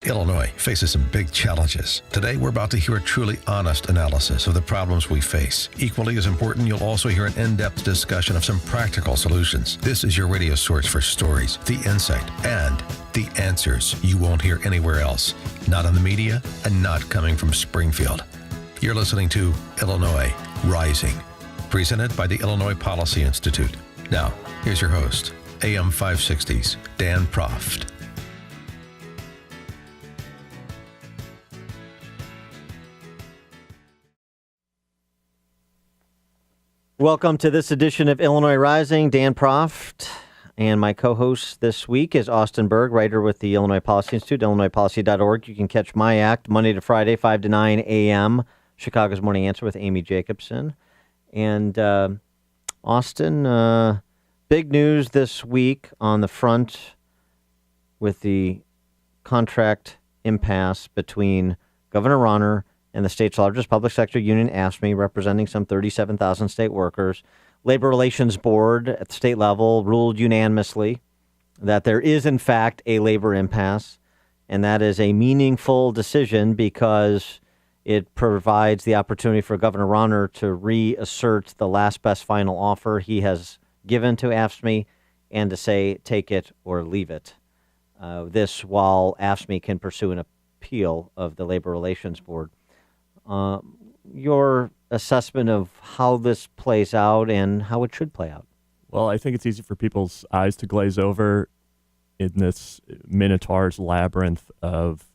Illinois faces some big challenges. Today, we're about to hear a truly honest analysis of the problems we face. Equally as important, you'll also hear an in-depth discussion of some practical solutions. This is your radio source for stories, the insight, and the answers you won't hear anywhere else. Not in the media and not coming from Springfield. You're listening to Illinois Rising, presented by the Illinois Policy Institute. Now, here's your host, AM 560's Dan Proft. Welcome to this edition of Illinois Rising. Dan Proft, and my co-host this week is Austin Berg, writer with the Illinois Policy Institute, illinoispolicy.org. You can catch my act Monday to Friday, 5 to 9 a.m., Chicago's Morning Answer with Amy Jacobson. And Austin, big news this week on the front with the contract impasse between Governor Rauner and the state's largest public sector union, AFSCME, representing some 37,000 state workers. Labor Relations Board at the state level ruled unanimously that there is, in fact, a labor impasse, and that is a meaningful decision because it provides the opportunity for Governor Rauner to reassert the last best final offer he has given to AFSCME and to say, take it or leave it. This while AFSCME can pursue an appeal of the Labor Relations Board. Your assessment of how this plays out and how it should play out? Well, I think it's easy for people's eyes to glaze over in this Minotaur's labyrinth of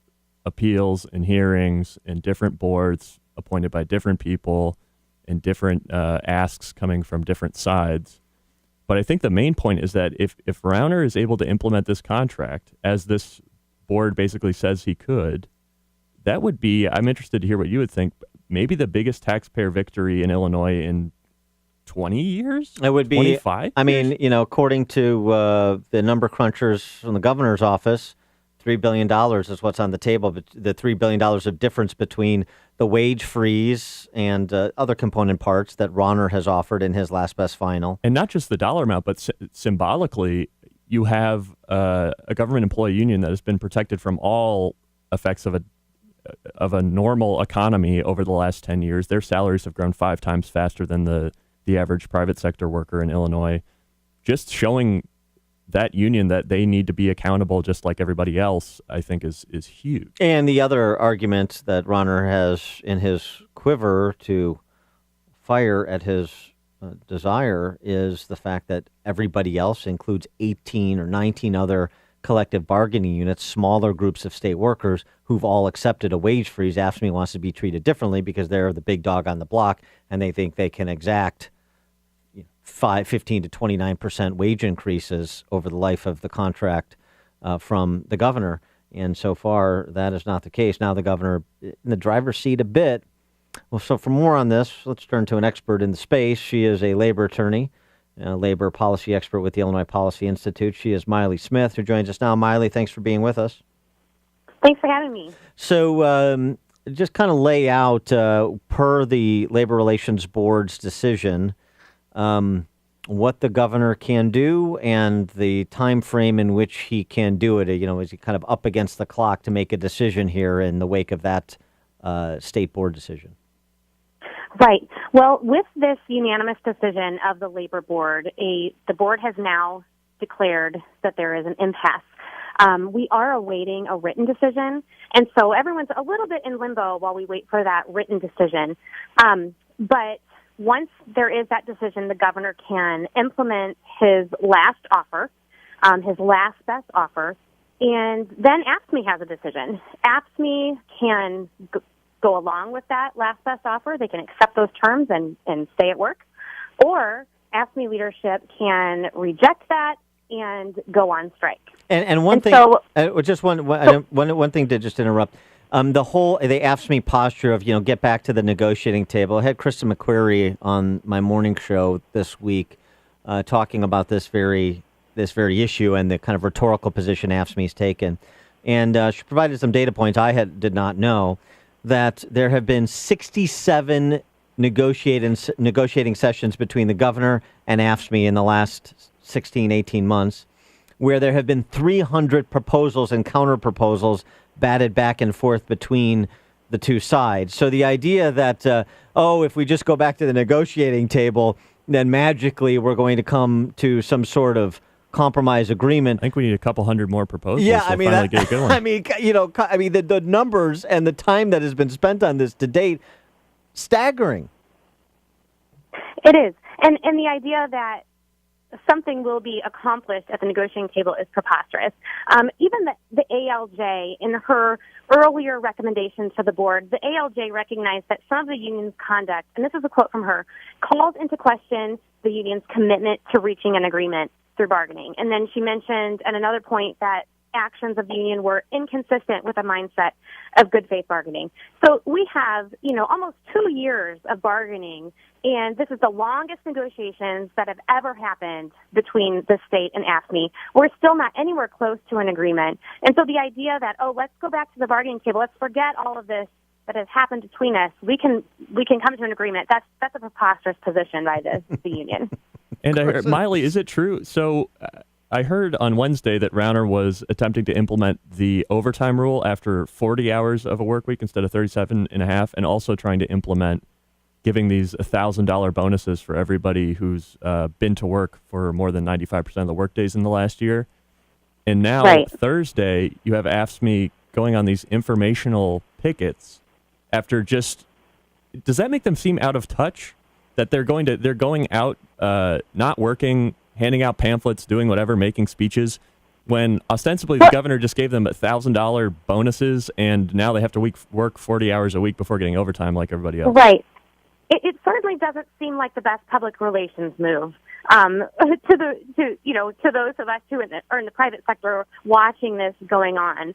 appeals and hearings and different boards appointed by different people and different asks coming from different sides. But I think the main point is that if Rauner is able to implement this contract, as this board basically says he could, that would be, I'm interested to hear what you would think, maybe the biggest taxpayer victory in Illinois in 20 years? It would be 25 I mean, you know, according to the number crunchers from the governor's office, $3 billion is what's on the table. But the $3 billion of difference between the wage freeze and other component parts that Rauner has offered in his last best final. And not just the dollar amount, but symbolically, you have a government employee union that has been protected from all effects of a normal economy over the last 10 years. Their salaries have grown 5 times faster than the average private sector worker in Illinois. Just showing that union that they need to be accountable just like everybody else, I think is huge. And the other argument that Rauner has in his quiver to fire at his desire is the fact that everybody else includes 18 or 19 other collective bargaining units, smaller groups of state workers who've all accepted a wage freeze. AFSCME wants to be treated differently because they're the big dog on the block and they think they can exact 15 to 29% wage increases over the life of the contract from the governor. And so far, that is not the case. Now the governor in the driver's seat a bit. Well, so for more on this, let's turn to an expert in the space. She is a labor attorney, labor policy expert with the Illinois Policy Institute. She is Miley Smith, who joins us now. Miley, thanks for being with us. Thanks for having me. So just kind of lay out, per the Labor Relations Board's decision, what the governor can do and the time frame in which he can do it. You know, is he kind of up against the clock to make a decision here in the wake of that state board decision? Right. Well, with this unanimous decision of the Labor Board, the board has now declared that there is an impasse. We are awaiting a written decision, and so everyone's a little bit in limbo while we wait for that written decision. But once there is that decision, the governor can implement his last offer, his last best offer, and then AFSCME has a decision. AFSCME can go along with that last best offer. They can accept those terms and stay at work. Or AFSCME leadership can reject that and go on strike. And one thing, so, just one thing to just interrupt. The AFSCME posture of, get back to the negotiating table. I had Krista McQuarrie on my morning show this week talking about this very issue and the kind of rhetorical position AFSCME's taken. And she provided some data points I did not know, that there have been 67 negotiating sessions between the governor and AFSCME in the last 16, 18 months, where there have been 300 proposals and counter proposals batted back and forth between the two sides. So the idea that, if we just go back to the negotiating table, then magically we're going to come to some sort of compromise agreement. I think we need a couple hundred more proposals Yeah, to I mean, finally get a good one. the numbers and the time that has been spent on this to date, staggering. It is. And the idea that something will be accomplished at the negotiating table is preposterous. Even the ALJ, in her earlier recommendation to the board, the ALJ recognized that some of the union's conduct, and this is a quote from her, calls into question the union's commitment to reaching an agreement through bargaining. And then she mentioned at another point that actions of the union were inconsistent with a mindset of good faith bargaining. So we have, almost 2 years of bargaining, and this is the longest negotiations that have ever happened between the state and AFSCME. We're still not anywhere close to an agreement. And so the idea that, let's go back to the bargaining table, let's forget all of this that has happened between us, we can come to an agreement. That's a preposterous position by the union. And I heard, Miley, is it true? So I heard on Wednesday that Rauner was attempting to implement the overtime rule after 40 hours of a work week instead of 37 and a half, and also trying to implement giving these $1,000 bonuses for everybody who's been to work for more than 95% of the work days in the last year. And now Thursday, you have AFSCME going on these informational pickets after just, does that make them seem out of touch? That they're going out, not working, handing out pamphlets, doing whatever, making speeches, when ostensibly the governor just gave them $1,000 bonuses, and now they have to work 40 hours a week before getting overtime like everybody else. Right. It certainly doesn't seem like the best public relations move to those of us who are in the private sector watching this going on.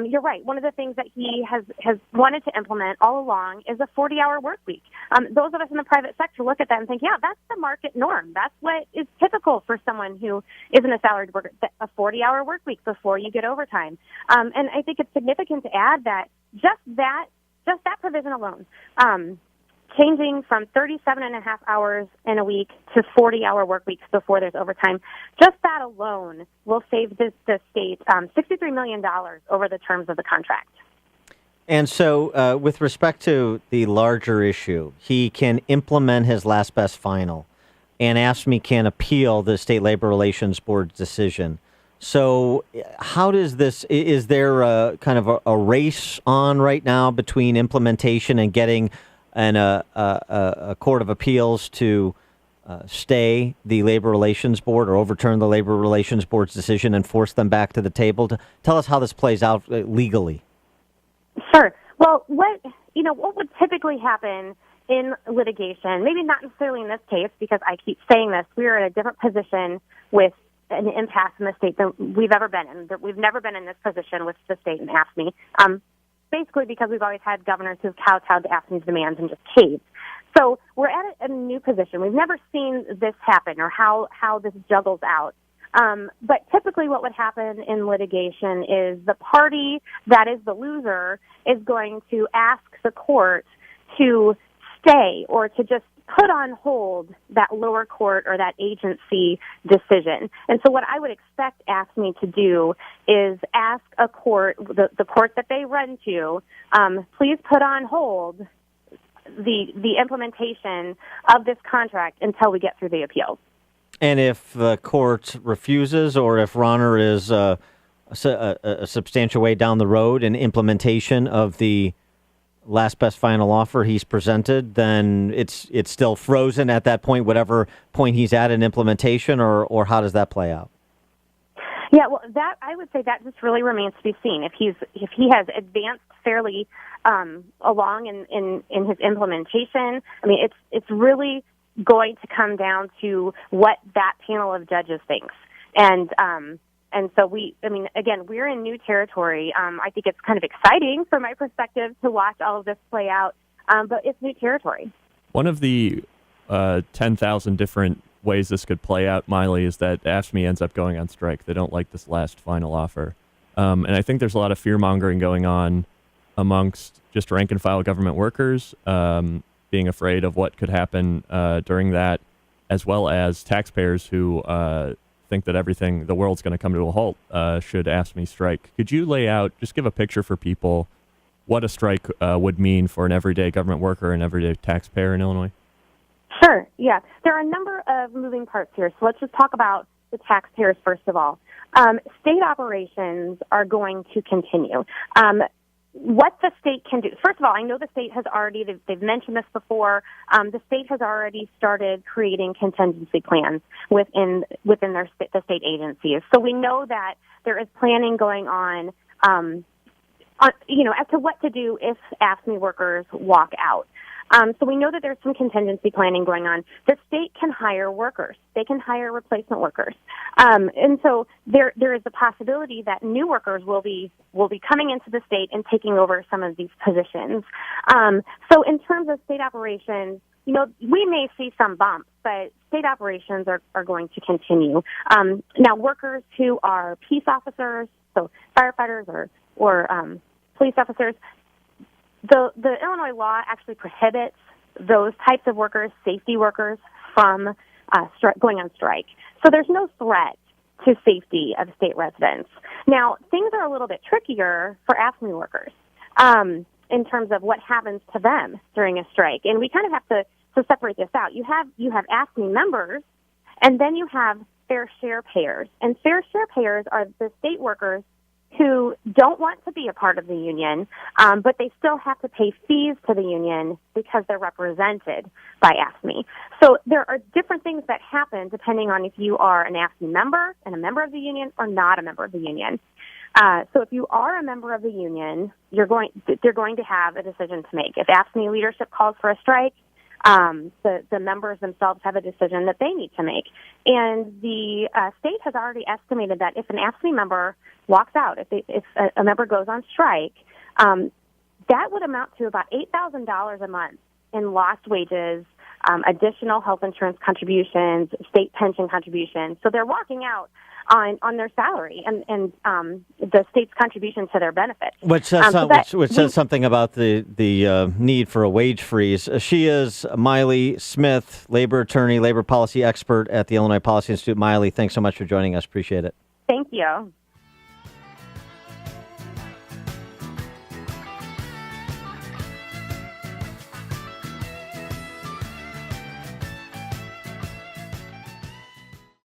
You're right. One of the things that he has wanted to implement all along is a 40-hour work week. Those of us in the private sector look at that and think, yeah, that's the market norm. That's what is typical for someone who isn't a salaried worker, a 40-hour work week before you get overtime. And I think it's significant to add that just that provision alone, changing from 37 and a half hours in a week to 40-hour work weeks before there's overtime, just that alone will save the state $63 million over the terms of the contract. And so with respect to the larger issue, he can implement his last best final, and AFSCME can appeal the State Labor Relations Board's decision. So how does this, is there a kind of a race on right now between implementation and getting a court of appeals to stay the Labor Relations Board or overturn the Labor Relations Board's decision and force them back to the table? Tell us how this plays out legally. Sure. Well, what would typically happen in litigation, maybe not necessarily in this case, because I keep saying this, we are in a different position with an impasse in the state than we've ever been in. We've never been in this position with the state and AFSCME. Basically because we've always had governors who've kowtowed to AFSCME's demands and just caved. So we're at a new position. We've never seen this happen or how this juggles out. But typically what would happen in litigation is the party that is the loser is going to ask the court to stay or to just put on hold that lower court or that agency decision. And so what I would expect AFSCME to do is ask a court, the court that they run to, please put on hold the implementation of this contract until we get through the appeals. And if the court refuses, or if Rauner is a substantial way down the road in implementation of the last best final offer he's presented, then it's still frozen at that point, whatever point he's at in implementation, or how does that play out? Yeah, well, that I would say that just really remains to be seen. If he has advanced fairly along in his implementation, I mean, it's really going to come down to what that panel of judges thinks. And so we're in new territory. I think it's kind of exciting from my perspective to watch all of this play out, but it's new territory. One of the 10,000 different ways this could play out, Miley, is that AFSCME ends up going on strike. They don't like this last final offer. And I think there's a lot of fear-mongering going on amongst just rank-and-file government workers, being afraid of what could happen during that, as well as taxpayers who think that the world's going to come to a halt should AFSCME strike. Could you lay out, just give a picture for people, what a strike would mean for an everyday government worker and everyday taxpayer in Illinois? Sure, yeah. There are a number of moving parts here, so let's just talk about the taxpayers first of all. State operations are going to continue. What the state can do, first of all, I know the state has already, they've mentioned this before, the state has already started creating contingency plans within the state agencies. So we know that there is planning going on, as to what to do if AFSCME workers walk out. So we know that there's some contingency planning going on. The state can hire workers. They can hire replacement workers. And so there is the possibility that new workers will be coming into the state and taking over some of these positions. So in terms of state operations, we may see some bumps, but state operations are going to continue. Now, workers who are peace officers, so firefighters or police officers, the Illinois law actually prohibits those types of workers, safety workers, from going on strike. So there's no threat to safety of state residents. Now, things are a little bit trickier for AFSCME workers in terms of what happens to them during a strike. And we kind of have to separate this out. You have AFSCME members, and then you have fair share payers. And fair share payers are the state workers who don't want to be a part of the union, but they still have to pay fees to the union because they're represented by AFSCME. So there are different things that happen depending on if you are an AFSCME member and a member of the union or not a member of the union. So if you are a member of the union, they're going to have a decision to make. If AFSCME leadership calls for a strike, the members themselves have a decision that they need to make. And the state has already estimated that if an AFSCME member walks out, if a member goes on strike, that would amount to about $8,000 a month in lost wages, additional health insurance contributions, state pension contributions. So they're walking out on their salary and the state's contribution to their benefits. Which says something about the need for a wage freeze. She is Miley Smith, labor attorney, labor policy expert at the Illinois Policy Institute. Miley, thanks so much for joining us. Appreciate it. Thank you.